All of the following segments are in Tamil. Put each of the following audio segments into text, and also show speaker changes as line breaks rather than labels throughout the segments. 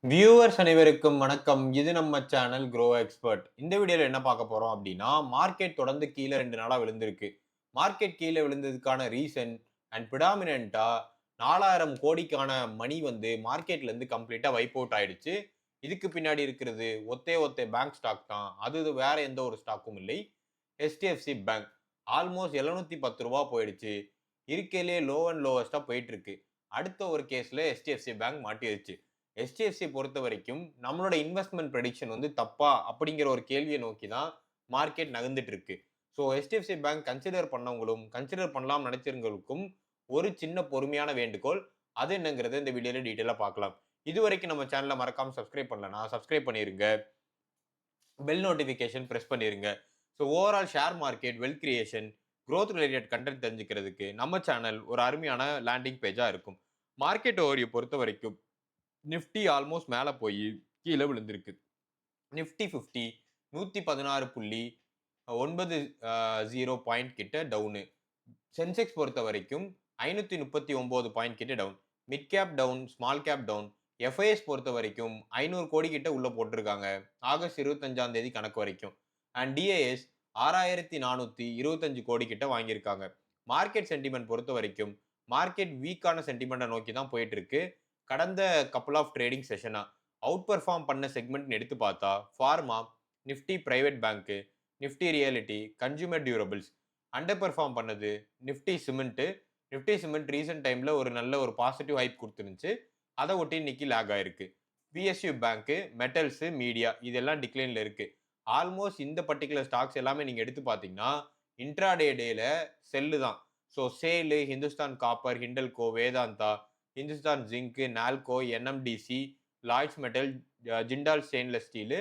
வியூவர்ஸ் அனைவருக்கும் வணக்கம். இது நம்ம சேனல் க்ரோ எக்ஸ்பர்ட். இந்த வீடியோல என்ன பார்க்க போறோம் அப்படின்னா, மார்க்கெட் தொடர்ந்து கீழ 2 நாளா விழுந்திருக்கு. மார்க்கெட் கீழ விழுந்ததுக்கான ரீசன் அண்ட் பிரெடாமினன்ட்டா 4000 கோடிக்கான மணி வந்து மார்க்கெட்ல இருந்து கம்ப்ளீட்டா வைப் அவுட் ஆயிடுச்சு. இதுக்கு பின்னாடி இருக்கிறது ஒத்தே ஒத்தே பேங்க் ஸ்டாக் தான். அது வேற எந்த ஒரு ஸ்டாக்கும் இல்லை. HDFC bank. ஆல்மோஸ்ட் ரூ. 710 போயிடுச்சு. இருக்கையிலேயே லோ அண்ட் லோவஸ்ட்டா போயிட்டு இருக்கு. அடுத்த ஒரு கேஸ்ல HDFC பேங்க் மாட்டிருச்சு. HDFC பொறுத்தவரைக்கும் நம்மளோட இன்வெஸ்ட்மென்ட் ப்ரெடிக்ஷன் வந்து தப்பா? அப்படிங்கிற ஒரு கேள்விய நோக்கி தான் மார்க்கெட் நகர்ந்துட்டு இருக்கு. ஸோ HDFC பேங்க் கன்சிடர் பண்ணவங்களும், கன்சிடர் பண்ணலாம்னு நினைச்சவங்களுக்கும் ஒரு சின்ன பொறுமையான வேண்டுகோள். அது என்னங்கிறத இந்த வீடியோல டீட்டெயிலா பார்க்கலாம். இதுவரைக்கும் நம்ம சேனல மறக்காம சப்ஸ்கிரைப் பண்ணலனா, சப்ஸ்கிரைப் பண்ணிருங்க. பெல் நோட்டிஃபிகேஷன் பிரஸ் பண்ணிருங்க. So overall share market, wealth creation, growth related content தெரிஞ்சுக்கிறதுக்கு நம்ம சேனல் ஒரு அருமையான லேண்டிங் பேஜா இருக்கும். மார்க்கெட் ஓவர்வியூ பொறுத்தவரைக்கும் நிஃப்டி ஆல்மோஸ்ட் மேல போயி கீழ விழுந்திருக்கு. நிஃப்டி 50 116.90 பாயிண்ட் கிட்ட டவுனு. சென்செக்ஸ் பொறுத்தவரைக்கும் 539 பாயிண்ட் கிட்ட down. Mid cap down, small cap down. FIIs பொறுத்தவரைக்கும் 500 கோடி கிட்ட உள்ள போட்டிருக்காங்க. ஆகஸ்ட் 25ஆம் தேதி கணக்கு வரைக்கும். அண்ட் டிஐஎஸ் 6425 கோடி கிட்ட வாங்கியிருக்காங்க. மார்க்கெட் சென்டிமென்ட் பொறுத்தவரைக்கும் மார்க்கெட் வீக்கான சென்டிமெண்ட்ட நோக்கி தான் போயிட்டு இருக்கு. கடந்த கப்புள் ஆஃப் ட்ரேடிங் செஷனா அவுட் பெர்ஃபார்ம் பண்ண செக்மெண்ட்னு எடுத்து பார்த்தா pharma, Nifty private bank, Nifty realty, consumer durables. Under perform பண்ணது Nifty cement. Nifty cement recent டைம்ல ஒரு நல்ல ஒரு பாசிட்டிவ் ஹைப் குடுத்துருந்துச்சு. அத ஒட்டி இன்னைக்கு லேக் ஆயிருக்கு. பிஎஸ்யூ பேங்க், மெட்டல்ஸ், மீடியா இதெல்லாம் டிக்ளைன்ல இருக்கு. ஆல்மோஸ்ட் இந்த பர்ட்டிகுலர் ஸ்டாக்ஸ் எல்லாமே நீங்க எடுத்து பார்த்தீங்கன்னா, இன்ட்ராடே டேல செல்லு தான். So SAIL, Hindustan copper, Hindalco, Vedanta, Hindustan zinc, NALCO, NMDC, Lloyds metal, Jindal stainless steel,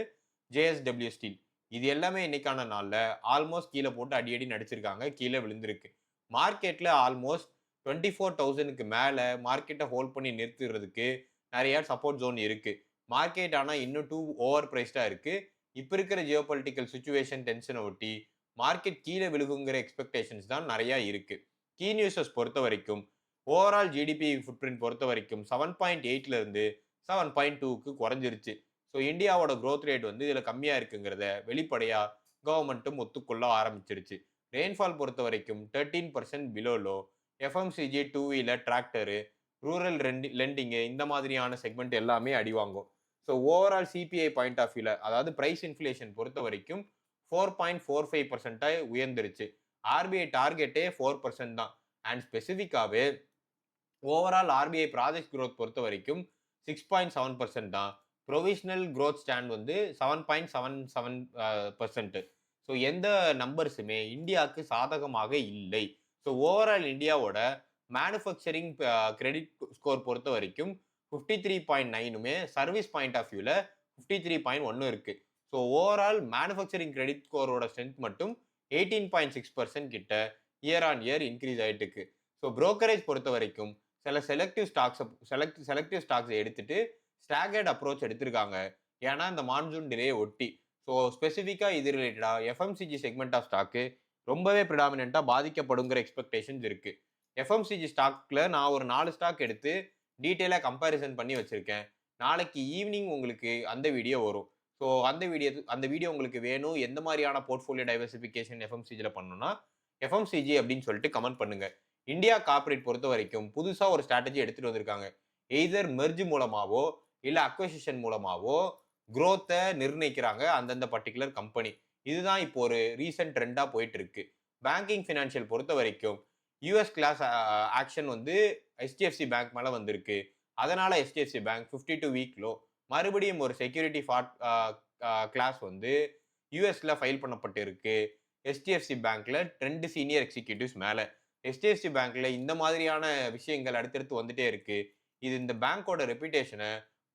JSW steel. இது எல்லாமே இன்னைக்கான நாள்ல ஆல்மோஸ்ட் கீழ போட்டு அடி அடி நடிச்சிருக்காங்க. கீழ விழுந்திருக்கு. மார்க்கெட்ல ஆல்மோஸ்ட் 24,000க்கு மேல மார்க்கெட்ட ஹோல்ட் பண்ணி நிறுத்துறதுக்கு நெறைய சப்போர்ட் ஜோன் இருக்கு. மார்க்கெட் ஆனா இன்னும் ஓவர் பிரைஸ்டா இருக்கு. இப்ப இருக்கிற ஜியோ பொலிட்டிக்கல் சிச்சுவேஷன் டென்ஷன ஒட்டி மார்க்கெட் கீழ விழுகுங்கிற எக்ஸ்பெக்டேஷன்ஸ் தான் நெறைய இருக்கு. கீ நியூஸஸ் பொறுத்தவரைக்கும் ஓவரால் ஜிடிபி ஃபுட்பிரிண்ட் பொறுத்தவரைக்கும் 7.8ல இருந்து 7.2க்கு குறைஞ்சிருச்சு. ஸோ இந்தியாவோட குரோத் ரேட் வந்து இதுல கம்மியா இருக்குங்கிறத வெளிப்படையா கவர்மெண்ட்டும் ஒத்துக்கொள்ள ஆரம்பிச்சிருச்சு. ரெயின்ஃபால் பொறுத்தவரைக்கும் 13% below low. FMCG, two wheeler, tractor, rural lending இந்த மாதிரியான செக்மெண்ட் எல்லாமே அடி வாங்கும். So overall CPI point of வியூல அதாவது பிரைஸ் இன்ஃப்ளேஷன் பொறுத்த வரைக்கும் 4.45% உயர்ந்துருச்சு. ஆர்பிஐ டார்கெட்டே 4% தான். அண்ட் ஸ்பெசிஃபிக்காவே ஓவரால் ஆர்பிஐ ப்ராஜெக்ட் குரோத் பொறுத்த வரைக்கும் 6.7% தான். ப்ரொவிஷனல் குரோத் ஸ்டாண்ட் வந்து 7.77%. ஸோ எந்த நம்பர்ஸுமே இந்தியாவுக்கு சாதகமாக இல்லை. ஸோ ஓவரால் இந்தியாவோட மேனுஃபேக்சரிங் கிரெடிட் ஸ்கோர் பொறுத்த வரைக்கும் 53.9மே சர்வீஸ் பாயிண்ட் ஆஃப் வியூல 53.1 இருக்கு. ஸோ ஓவரால் மேனுஃபேக்சரிங் கிரெடிட் ஸ்கோரோட ஸ்ட்ரென்த் மட்டும் 18.6% கிட்ட இயர் ஆன் இயர் இன்க்ரீஸ் ஆயிட்டு இருக்கு. ஸோ புரோக்கரேஜ் பொறுத்த வரைக்கும் சில செலக்டிவ் ஸ்டாக்ஸ் எடுத்துட்டு ஸ்டாகர்ட் அப்ரோச் எடுத்திருக்காங்க. ஏன்னா இந்த மான்சூன் டிலே ஒட்டி. ஸோ ஸ்பெசிஃபிக்கா இது ரிலேட்டடா எஃப்எம்சிஜி செக்மெண்ட் ஆஃப் ஸ்டாக்கு ரொம்பவே பிரிடாமினன்ட்டா பாதிக்கப்படுங்கிற எக்ஸ்பெக்டேஷன்ஸ் இருக்கு. எஃப்எம்சிஜி ஸ்டாக்ல நான் ஒரு 4 ஸ்டாக் எடுத்து டீட்டெயிலா கம்பேரிசன் பண்ணி வச்சிருக்கேன். நாளைக்கு ஈவினிங் உங்களுக்கு அந்த வீடியோ வரும். ஸோ அந்த வீடியோ உங்களுக்கு வேணும். எந்த மாதிரியான போர்ட்ஃபோலியோ டைவர்சிஃபிகேஷன் எஃப்எம்சிஜில பண்ணணும்னா, எஃப்எம்சிஜி அப்படின்னு சொல்லிட்டு கமெண்ட் பண்ணுங்க. இந்தியா கார்ப்பரேட் பொறுத்த வரைக்கும் புதுசா ஒரு ஸ்ட்ராட்டஜி எடுத்துட்டு வந்திருக்காங்க. எய்தர் மெர்ஜ் மூலமாவோ, இல்ல அக்விசிஷன் மூலமாவோ குரோத்த நிர்ணயிக்கிறாங்க அந்தந்த பர்ட்டிகுலர் கம்பெனி. இதுதான் இப்போ ஒரு ரீசென்ட் ட்ரெண்டா போயிட்டு இருக்கு. பேங்கிங் ஃபினான்ஷியல் பொறுத்த வரைக்கும் யுஎஸ் கிளாஸ் ஆக்ஷன் வந்து HDFC பேங்க் மேல வந்திருக்கு. அதனால HDFC பேங்க் 52 வீக் லோ. மறுபடியும் ஒரு செக்யூரிட்டி கிளாஸ் வந்து யுஎஸ்ல ஃபைல் பண்ணப்பட்டு இருக்கு. HDFC பேங்க்ல 2 சீனியர் எக்ஸிகியூட்டிவ்ஸ் மேல. HDFC பேங்க்ல இந்த மாதிரியான விஷயங்கள் அடுத்தடுத்து வந்துட்டே இருக்கு. இது இந்த பேங்கோட ரெப்யூட்டேஷன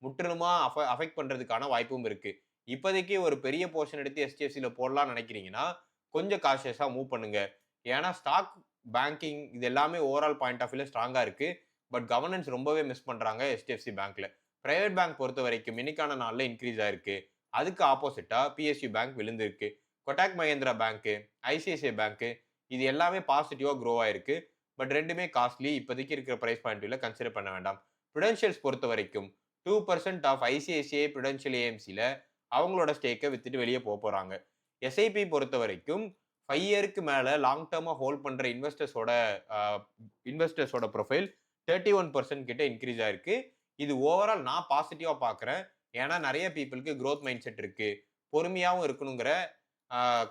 முற்றிலுமா அஃபெக்ட் பண்றதுக்கான வாய்ப்பும் இருக்கு. இப்போதைக்கு ஒரு பெரிய போர்ஷன் எடுத்து HDFCல போடலாம்னு நினைக்கிறீங்கன்னா, கொஞ்சம் காஷியஸா மூவ் பண்ணுங்க. ஏன்னா ஸ்டாக், பேங்கிங் இது எல்லாமே ஓவரால் பாயிண்ட் ஆஃப் வியூல ஸ்ட்ராங்கா இருக்கு. பட் கவர்னன்ஸ் ரொம்பவே மிஸ் பண்றாங்க HDFC பேங்க்ல. பிரைவேட் பேங்க் பொறுத்த வரைக்கும் இன்னைக்கான நாள்ல இன்கிரீஸ் ஆயிருக்கு. அதுக்கு ஆப்போசிட்டா PSU பேங்க் விழுந்திருக்கு. Kotak Mahindra bank, ICICI bank இது எல்லாமே பாசிட்டிவா க்ரோ ஆயிருக்கு. பட் 2மே காஸ்ட்லி. இப்போதைக்கு இருக்கிற பிரைஸ் பாயிண்ட் வியூல கன்சிடர் பண்ண வேண்டாம். பிருடென்ஷியல்ஸ் பொறுத்த வரைக்கும் 2% ஆஃப் ஐசிஐசிஐ பிருடென்ஷியல் ஏஎம்சில அவங்களோட ஸ்டேக்கை வித்துட்டு வெளியே போறாங்க. எஸ்ஐபி பொறுத்த வரைக்கும் 5 இயருக்கு மேல லாங் டர்மா ஹோல்ட் பண்ற இன்வெஸ்டர்ஸோட ப்ரொஃபைல் 31% கிட்ட இன்க்ரீஸ் ஆயிருக்கு. இது ஓவரால் நான் பாசிட்டிவா பார்க்குறேன். ஏன்னா நிறைய பீப்புளுக்கு growth மைண்ட் செட் இருக்கு. பொறுமையாவும் இருக்கணுங்கிற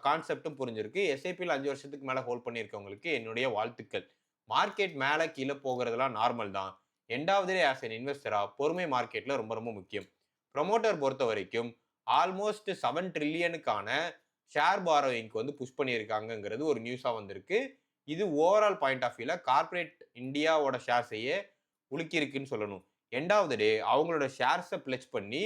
கான்செப்டும் புரிஞ்சிருக்கு. எஸ்ஐபியில் 5 வருஷத்துக்கு மேல ஹோல்ட் பண்ணியிருக்கவங்களுக்கு என்னுடைய வாழ்த்துக்கள். மார்க்கெட் மேல கீழ போகிறதெல்லாம் நார்மல் தான். End of the day as an இன்வெஸ்டரா பொறுமை மார்க்கெட்ல ரொம்ப ரொம்ப முக்கியம். ப்ரொமோட்டர் பொறுத்த வரைக்கும் ஆல்மோஸ்ட் 7 ட்ரில்லியனுக்கான ஷேர் பாரோயிங்க்கு வந்து புஷ் பண்ணியிருக்காங்கங்கிறது ஒரு நியூஸா வந்திருக்கு. இது ஓவரால் பாயிண்ட் ஆஃப் வியூல கார்ப்பரேட் இந்தியாவோட ஷேர்ஸையே உலுக்கி இருக்குன்னு சொல்லணும். எண்ட் ஆஃப் தி டே அவங்களோட ஷேர்ஸை பிளெச் பண்ணி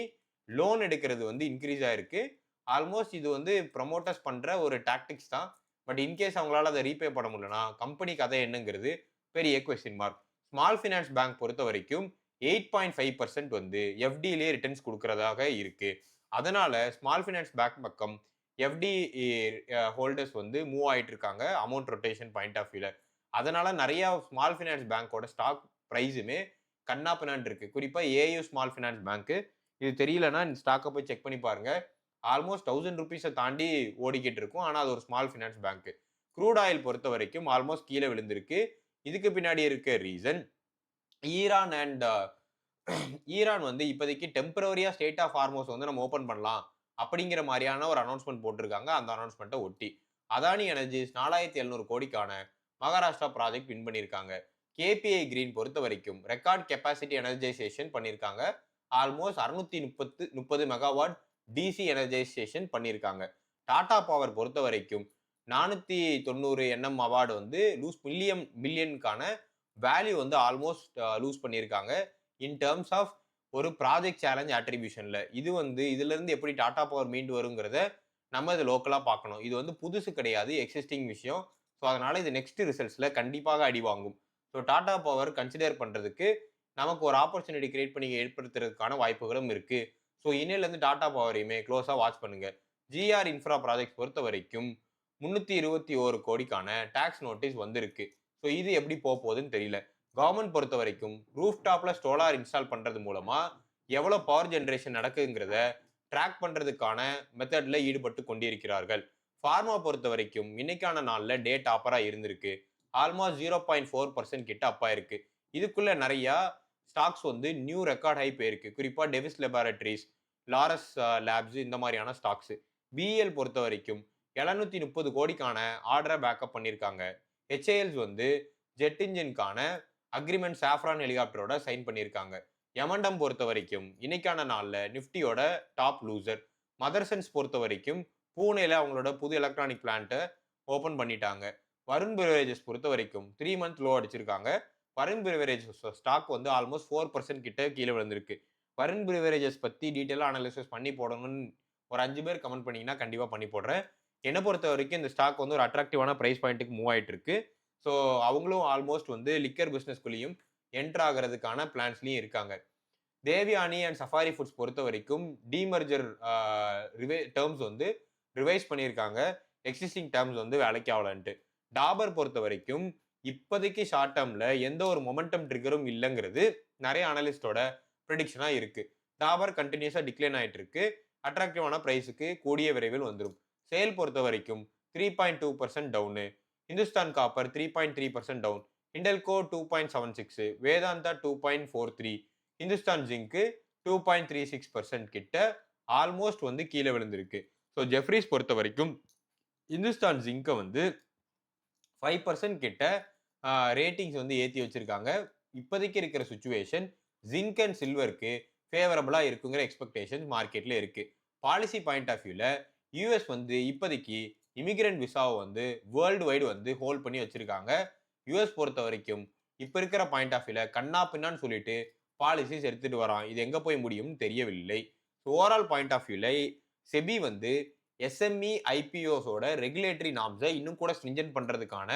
லோன் எடுக்கிறது வந்து இன்க்ரீஸ் ஆயிருக்கு. ஆல்மோஸ்ட் இது வந்து ப்ரொமோட்டர்ஸ் பண்ற ஒரு டாக்டிக்ஸ் தான். பட் இன்கேஸ் அவங்களால அதை ரீபே பண்ண முடியலனா கம்பெனி கதை என்னங்கிறது பெரிய question mark. Small finance bank பொறுத்த வரைக்கும் 8.5% வந்து எஃப்டிலேயே ரிட்டர்ன்ஸ் கொடுக்கறதாக இருக்கு. அதனால ஸ்மால் ஃபினான்ஸ் பேங்க் பக்கம் எஃப்டி ஹோல்டர்ஸ் வந்து மூவ் ஆயிட்டு இருக்காங்க அமௌண்ட் ரொட்டேஷன் பாயிண்ட் ஆஃப் வியூல. அதனால நிறைய ஸ்மால் ஃபினான்ஸ் பேங்கோட ஸ்டாக் பிரைஸுமே கண்ணா பின்னான் இருக்கு. குறிப்பா ஏயு ஸ்மால் ஃபினான்ஸ் பேங்க். இது தெரியலன்னா இந்த ஸ்டாக்கை போய் செக் பண்ணி பாருங்க. ஆல்மோஸ்ட் 1000 ருபீஸை தாண்டி ஓடிக்கிட்டு இருக்கும். ஆனால் அது ஒரு small finance bank. Crude oil பொறுத்த வரைக்கும் ஆல்மோஸ்ட் கீழே விழுந்திருக்கு. இதுக்கு பின்னாடி இருக்க ரீசன் ஈரான் அண்ட் ஈரான் வந்து இப்போதைக்கு டெம்பரரியா ஸ்டேட் ஆஃப் ஹார்மோஸ் வந்து நம்ம ஓப்பன் பண்ணலாம் அப்படிங்கிற மாதிரியான ஒரு அனௌன்ஸ்மெண்ட் போட்டிருக்காங்க. அந்த அனௌன்ஸ்மெண்ட்டை ஒட்டி அதானி எனர்ஜிஸ் 4700 கோடிக்கான மகாராஷ்டிரா ப்ராஜெக்ட் வின் பண்ணியிருக்காங்க. கேபிஐ கிரீன் பொறுத்த வரைக்கும் ரெக்கார்ட் கெப்பாசிட்டி எனர்ஜைசேஷன் பண்ணியிருக்காங்க. ஆல்மோஸ்ட் 630 மெகாவாட் டிசி எனர்ஜைசேஷன் பண்ணியிருக்காங்க. டாடா பவர் பொறுத்த வரைக்கும் 490 என்எம் அவார்டு வந்து மில்லியனுக்கான வேல்யூ வந்து ஆல்மோஸ்ட் லூஸ் பண்ணியிருக்காங்க இன் டேர்ம்ஸ் ஆஃப் ஒரு ப்ராஜெக்ட் சேலஞ்ச் அட்ரிபியூஷன்ல. இது வந்து இதுல இருந்து எப்படி டாடா பவர் மீண்டு வருங்கிறத நம்ம இது லோக்கலா பார்க்கணும். இது வந்து புதுசு கிடையாது, எக்ஸிஸ்டிங் விஷயம். ஸோ அதனால இது நெக்ஸ்ட் ரிசல்ட்ஸ்ல கண்டிப்பாக அடி வாங்கும். ஸோ டாடா பவர் கன்சிடர் பண்றதுக்கு நமக்கு ஒரு ஆப்பர்ச்சுனிட்டி கிரியேட் பண்ணி ஏற்படுத்துறதுக்கான வாய்ப்புகளும் இருக்கு. ஸோ இன்னிலேருந்து டாடா பவரையுமே க்ளோஸா வாட்ச் பண்ணுங்க. ஜிஆர் இன்ஃப்ரா ப்ராஜெக்ட் பொறுத்த வரைக்கும் 321 கோடிக்கான டாக்ஸ் நோட்டீஸ் வந்திருக்கு. ஸோ இது எப்படி போகுதுன்னு தெரியல. கவர்மெண்ட் பொறுத்த வரைக்கும் ரூஃப் டாப்ல சோலார் இன்ஸ்டால் பண்றது மூலமா எவ்வளவு பவர் ஜெனரேஷன் நடக்குங்கிறத ட்ராக் பண்றதுக்கான மெத்தட்ல ஈடுபட்டு கொண்டிருக்கிறார்கள். ஃபார்மா பொறுத்த வரைக்கும் இன்னைக்கான நாள்ல டே டாப்பரா இருந்திருக்கு. ஆல்மோஸ்ட் 0.4% கிட்ட அப்பா இருக்கு. இதுக்குள்ள நிறைய ஸ்டாக்ஸ் வந்து நியூ ரெக்கார்ட் ஹை போயிருக்கு. குறிப்பா டெவிஸ் லெபார்டரிஸ், லாரஸ் லேப்ஸ் இந்த மாதிரியான ஸ்டாக்ஸ். பிஎல் பொறுத்த வரைக்கும் 730 கோடிக்கான ஆர்டரை பேக்கப் பண்ணியிருக்காங்க. ஹெச்ஏஎல்ஸ் வந்து ஜெட் இன்ஜின்கான அக்ரிமெண்ட் சாஃப்ரான் ஹெலிகாப்டரோட சைன் பண்ணியிருக்காங்க. எமண்டம் பொறுத்த வரைக்கும் இன்னைக்கான நாள்ல நிப்டியோட டாப் லூசர். மதர்சன்ஸ் பொறுத்த வரைக்கும் பூனேல அவங்களோட புது எலக்ட்ரானிக் பிளான்ட்டை ஓபன் பண்ணிட்டாங்க. வருண் பிரிவரேஜஸ் பொறுத்த வரைக்கும் 3 மந்த் லோ அடிச்சிருக்காங்க. வருண் பிரிவரேஜஸ் ஸ்டாக் வந்து ஆல்மோஸ்ட் 4% கிட்ட கீழே விழுந்திருக்கு. வருண் பிரிவரேஜஸ் பத்தி டீட்டெயிலாக அனாலிசிஸ் பண்ணி போடணும்னு ஒரு 5 பேர் கமெண்ட் பண்ணீங்கன்னா கண்டிப்பா பண்ணி போடுறேன். என்னை பொறுத்த வரைக்கும் இந்த ஸ்டாக் வந்து ஒரு அட்ராக்டிவான பிரைஸ் பாயிண்ட்டுக்கு மூவ் ஆயிட்டு இருக்கு. ஸோ அவங்களும் ஆல்மோஸ்ட் வந்து லிக்கர் பிஸ்னஸ்குள்ளேயும் என்டர் ஆகிறதுக்கான பிளான்ஸ்லையும் இருக்காங்க. தேவியானி அண்ட் சஃபாரி ஃபுட்ஸ் பொறுத்த வரைக்கும் டீமர்ஜர் டேர்ம்ஸ் வந்து ரிவைஸ் பண்ணியிருக்காங்க. எக்ஸிஸ்டிங் டேர்ம்ஸ் வந்து வேலைக்கு ஆகலன்ட்டு. டாபர் பொறுத்த வரைக்கும் இப்போதைக்கு ஷார்ட் டேர்ம்ல எந்த ஒரு மொமெண்டம் ட்ரிகரும் இல்லைங்கிறது நிறைய அனலிஸ்டோட ப்ரெடிக்ஷனா இருக்கு. டாபர் கண்டினியூஸா டிக்ளைன் ஆயிட்டு இருக்கு. அட்ராக்டிவான பிரைஸுக்கு கூடிய விரைவில் வந்துடும். சேல் பொறுத்த வரைக்கும் 3.2% டவுனு. இந்துஸ்தான் காப்பர் 3.3% டவுன். ஹிண்டல்கோ 2.76, வேதாந்தா 2.43, இந்துஸ்தான் ஜிங்க் 2.36% கிட்ட ஆல்மோஸ்ட் வந்து கீழே விழுந்திருக்கு. ஸோ ஜெஃப்ரிஸ் பொறுத்த வரைக்கும் இந்துஸ்தான் ஜிங்கை வந்து 5% கிட்ட ரேட்டிங்ஸ் வந்து ஏற்றி வச்சிருக்காங்க. இப்போதைக்கு இருக்கிற சுச்சுவேஷன் ஜிங்க் அண்ட் சில்வருக்கு ஃபேவரபிளா இருக்குங்கிற எக்ஸ்பெக்டேஷன் மார்க்கெட்ல இருக்கு. பாலிசி பாயிண்ட் ஆஃப் வியூல யூஎஸ் வந்து இப்போதைக்கு இமிகிரண்ட் விசாவை வந்து வேர்ல்டு வைடு வந்து ஹோல்ட் பண்ணி வச்சிருக்காங்க. யூஎஸ் பொறுத்த வரைக்கும் இப்ப இருக்கிற பாயிண்ட் ஆஃப் வியூல கண்ணா பின்னான்னு சொல்லிட்டு பாலிசிஸ் எடுத்துட்டு வரான். இது எங்க போய் முடியும்னு தெரியவில்லை. ஓவரால் பாயிண்ட் ஆஃப் வியூல செபி வந்து எஸ்எம்இ ஐபிஓஸோட ரெகுலேட்டரி நார்ம்ஸை இன்னும் கூட ஸ்ட்ரிஞ்சன்ட் பண்றதுக்கான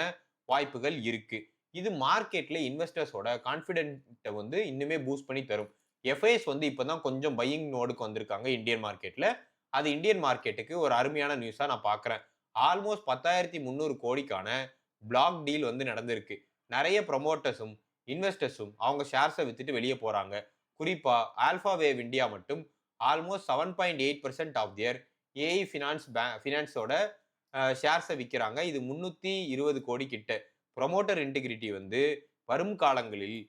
வாய்ப்புகள் இருக்கு. இது மார்க்கெட்ல இன்வெஸ்டர்ஸோட கான்ஃபிடென்ட்டை வந்து இன்னுமே பூஸ்ட் பண்ணி தரும். எஃப்ஐஎஸ் வந்து இப்பதான் கொஞ்சம் பையிங் நோடுக்கு வந்திருக்காங்க இந்தியன் மார்க்கெட்ல. அது இந்தியன் மார்க்கெட்டுக்கு ஒரு அருமையான நியூஸா நான் பாக்குறேன். ஆல்மோஸ்ட் 10,300 கோடிக்கான பிளாக் டீல் வந்து நடந்திருக்கு. நிறைய ப்ரொமோட்டர்ஸும் இன்வெஸ்டர்ஸும் அவங்க ஷேர்ஸை வித்துட்டு வெளியே போறாங்க. குறிப்பா ஆல்பா வேவ் இந்தியா மட்டும் ஆல்மோஸ்ட் 7.8% ஆஃப் தியர் ஏஐ ஃபினான்ஸோட ஷேர்ஸை விற்கிறாங்க. இது 320 கோடி கிட்ட. ப்ரொமோட்டர் இன்டெகிரிட்டி வந்து வரும் காலங்களில்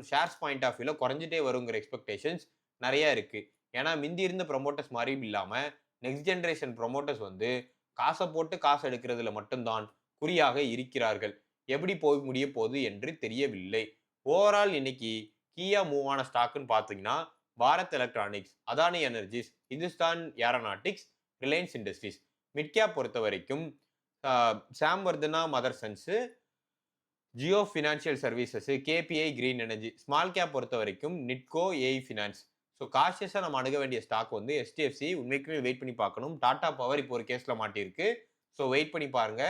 ஷேர்ஸ் பாயிண்ட் ஆஃப் வியூல குறைஞ்சிட்டே வருங்கிற எக்ஸ்பெக்டேஷன்ஸ் நிறைய இருக்கு. ஏன்னா மிந்தி இருந்த ப்ரொமோட்டர்ஸ் மாதிரி இல்லாம நெக்ஸ்ட் ஜெனரேஷன் ப்ரொமோட்டர்ஸ் வந்து காசை போட்டு காசு எடுக்கிறதுல மட்டும்தான் குறியாக இருக்கிறார்கள். எப்படி போய் முடிய போகுது என்று தெரியவில்லை. ஓவரால் இன்னைக்கு கீயா மூவ் ஆன ஸ்டாக்னு பார்த்தீங்கன்னா Bharat electronics, Adani energies, Hindustan aeronautics, Reliance industries. Mid cap பொறுத்த வரைக்கும் Samvardhana Mothersons, Jio financial services, KPI green energy. Small cap பொறுத்த வரைக்கும் நிட்கோ, ஏஐ ஃபினான்ஸ். ஸோ காஷியஸாக நம்ம அணுக வேண்டிய ஸ்டாக் வந்து எஸ்டிஎஃப்சி. உண்மைக்குமே வெயிட் பண்ணி பார்க்கணும். டாடா பவர் இப்போ ஒரு கேஸில் மாட்டியிருக்கு. ஸோ வெயிட் பண்ணி பாருங்க.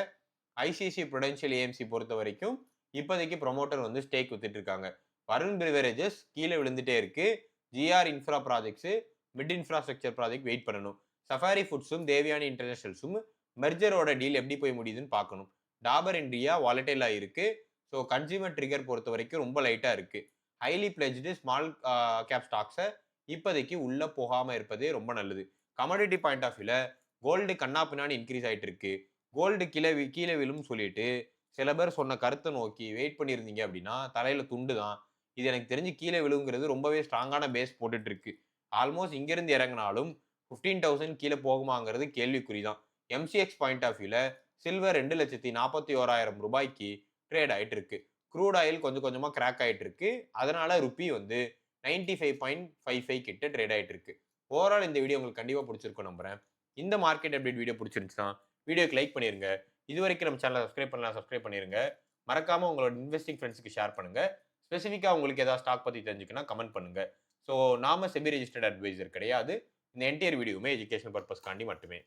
ஐசிசி ப்ருடென்ஷியல் ஏஎம்சி பொறுத்த வரைக்கும் இப்போதைக்கு ப்ரொமோட்டர் வந்து ஸ்டேக் வித்துட்டு இருக்காங்க. வருண் பிரிவரேஜஸ் கீழே விழுந்துட்டே இருக்கு. GR infra projects, mid infrastructure project wait பண்ணணும். சஃபாரி ஃபுட்ஸும் தேவயானி இன்டர்நேஷனல்ஸும் மெர்ஜரோட டீல் எப்படி போய் முடியுதுன்னு பார்க்கணும். டாபர் இந்தியா வாலட்டைலா இருக்கு. ஸோ கன்சியூமர் ட்ரிகர் பொறுத்த வரைக்கும் ரொம்ப லைட்டா இருக்கு. ஹைலி பிளெஜ்டு ஸ்மால் கேப் ஸ்டாக்ஸை இப்போதைக்கு உள்ள போகாம இருப்பதே ரொம்ப நல்லது. கமாடிட்டி பாயிண்ட் ஆஃப் வியூல கோல்டு கண்ணா பின்னாடி இன்க்ரீஸ் ஆயிட்டு இருக்கு. கோல்டு கீழே விழும் சொல்லிட்டு சில பேர் சொன்ன கருத்தை நோக்கி வெயிட் பண்ணியிருந்தீங்க அப்படின்னா தலையில துண்டு தான். இது எனக்கு தெரிஞ்சு கீழே விழுங்கிறது ரொம்பவே ஸ்ட்ராங்கான பேஸ் போட்டுட்டு இருக்கு. ஆல்மோஸ்ட் இங்கிருந்து இறங்கினாலும் 15,000 கீழே போகுமாங்கிறது கேள்விக்குறி தான். எம்சிஎக்ஸ் பாயிண்ட் ஆஃப் வியூல சில்வர் 2,41,000 ரூபாய்க்கு ட்ரேட் ஆயிட்டு இருக்கு. க்ரூட் ஆயில் கொஞ்சம் கொஞ்சமா கிராக் ஆயிட்டு இருக்கு. அதனால ருப்பி வந்து 95.55 கிட்ட ட்ரேட் ஆயிட்டு இருக்கு. ஓவரால் இந்த வீடியோ உங்களுக்கு கண்டிப்பா பிடிச்சிருக்கும் நம்புறேன். இந்த மார்க்கெட் அப்டேட் வீடியோ பிடிச்சிருந்துச்சுன்னா வீடியோக்கு லைக் பண்ணிருங்க. இது வரைக்கும் நம்ம சேனலை சப்ஸ்கிரைப் பண்ணலாம், சப்ஸ்கிரைப் பண்ணிருங்க. மறக்காம உங்களோட இன்வெஸ்டிங் ஃப்ரெண்ட்ஸ்க்கு ஷேர் பண்ணுங்க. ஸ்பெசிஃபிக்கா உங்களுக்கு ஏதாவது ஸ்டாக் பத்தி தெரிஞ்சுக்கன்னா கமெண்ட் பண்ணுங்க. ஸோ நாம செபி ரெஜிஸ்டர்ட் அட்வைசர் கிடையாது. இந்த என்டையர் வீடியோவுமே எஜுகேஷன் பர்பஸ்க்காண்டி மட்டுமே.